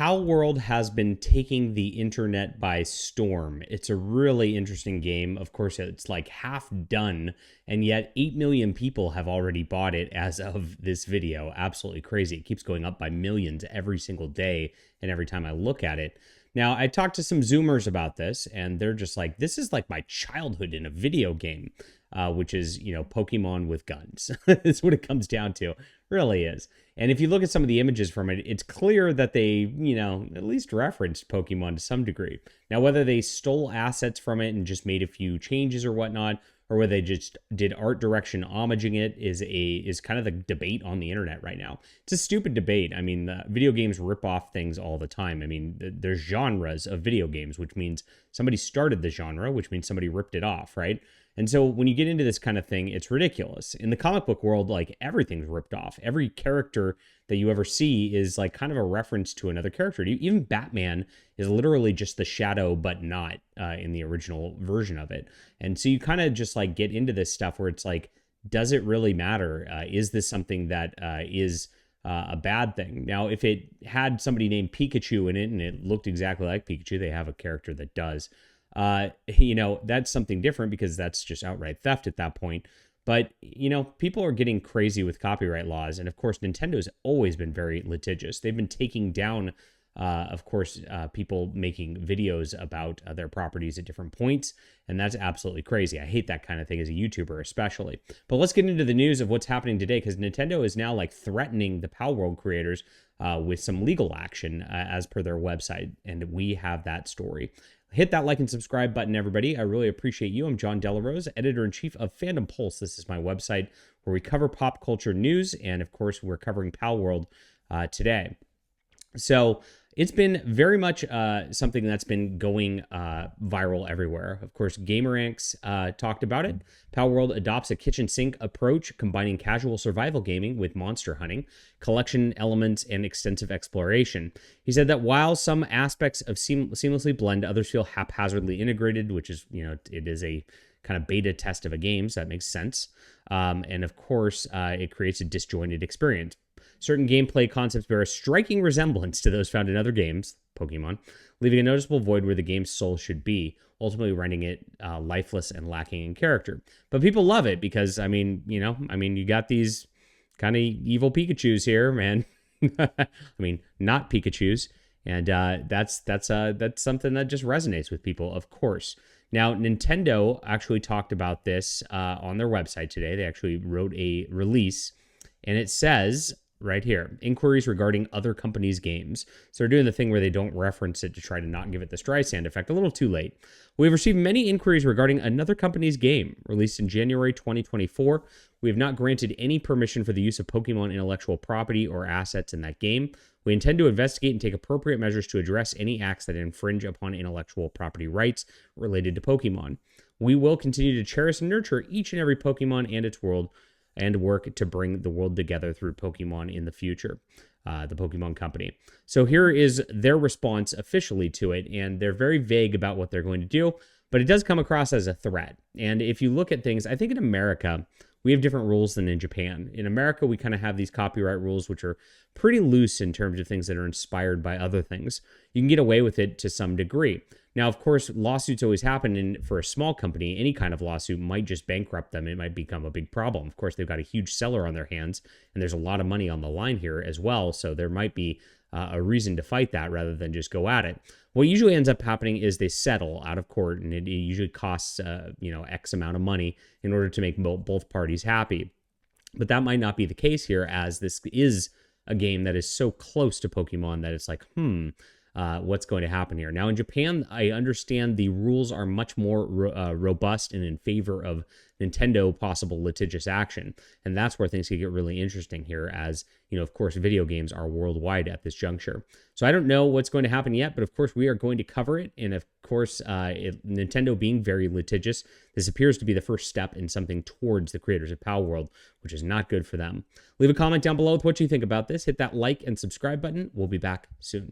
Palworld has been taking the internet by storm. It's a really interesting game. Of course, it's like half done, and yet 8 million people have already bought it as of this video. Absolutely crazy. It keeps going up by millions every single day and every time I look at it. Now, I talked to some Zoomers about this, and they're just like, this is like my childhood in a video game, which is, Pokemon with guns. That's what it comes down to. Really is. And if you look at some of the images from it, it's clear that they, at least referenced Pokemon to some degree. Now, whether they stole assets from it and just made a few changes or whatnot, or whether they just did art direction homaging it is kind of the debate on the internet right now. It's a stupid debate. I mean, video games rip off things all the time. I mean, there's genres of video games, which means somebody started the genre, which means somebody ripped it off, right? And so when you get into this kind of thing, it's ridiculous. In the comic book world, like everything's ripped off. Every character that you ever see is like kind of a reference to another character. Even Batman is literally just the shadow, but not in the original version of it. And so you kind of just like get into this stuff where it's like, does it really matter? Is this something that is a bad thing? Now, if it had somebody named Pikachu in it and it looked exactly like Pikachu, they have a character that does. That's something different because that's just outright theft at that point. But, people are getting crazy with copyright laws. And of course, Nintendo's always been very litigious. They've been taking down, people making videos about their properties at different points. And that's absolutely crazy. I hate that kind of thing as a YouTuber, especially. But let's get into the news of what's happening today, because Nintendo is now like threatening the Palworld creators with some legal action as per their website. And we have that story. Hit that like and subscribe button, everybody. I really appreciate you. I'm John Delarose, editor-in-chief of Fandom Pulse. This is my website where we cover pop culture news, and of course, we're covering Palworld today. So it's been very much something that's been going viral everywhere. Of course, GamerAnx talked about it. Palworld adopts a kitchen sink approach, combining casual survival gaming with monster hunting, collection elements, and extensive exploration. He said that while some aspects of seamlessly blend, others feel haphazardly integrated, which is, it is a kind of beta test of a game, so that makes sense. And of course, it creates a disjointed experience. Certain gameplay concepts bear a striking resemblance to those found in other games, Pokemon, leaving a noticeable void where the game's soul should be, ultimately rendering it lifeless and lacking in character. But people love it because, you got these kind of evil Pikachus here, man. Not Pikachus. And that's something that just resonates with people, of course. Now, Nintendo actually talked about this on their website today. They actually wrote a release, and it says right here, inquiries regarding other companies' games. So they're doing the thing where they don't reference it to try to not give it the Streisand effect. A little too late. We have received many inquiries regarding another company's game released in January 2024. We have not granted any permission for the use of Pokemon intellectual property or assets in that game. We intend to investigate and take appropriate measures to address any acts that infringe upon intellectual property rights related to Pokemon. We will continue to cherish and nurture each and every Pokemon and its world, and work to bring the world together through Pokemon in the future, the Pokemon Company. So here is their response officially to it, and they're very vague about what they're going to do, but it does come across as a threat. And if you look at things, I think in America, we have different rules than in Japan. In America, we kind of have these copyright rules, which are pretty loose in terms of things that are inspired by other things. You can get away with it to some degree. Now, of course, lawsuits always happen, and for a small company, any kind of lawsuit might just bankrupt them. It might become a big problem. Of course, they've got a huge seller on their hands, and there's a lot of money on the line here as well, so there might be a reason to fight that rather than just go at it. What usually ends up happening is they settle out of court, and it usually costs, X amount of money in order to make both parties happy. But that might not be the case here, as this is a game that is so close to Pokemon that it's like, what's going to happen here? Now, in Japan, I understand the rules are much more robust and in favor of Nintendo possible litigious action. And that's where things could get really interesting here, as, of course, video games are worldwide at this juncture. So I don't know what's going to happen yet, but of course, we are going to cover it. And of course, Nintendo being very litigious, this appears to be the first step in something towards the creators of Palworld, which is not good for them. Leave a comment down below with what you think about this. Hit that like and subscribe button. We'll be back soon.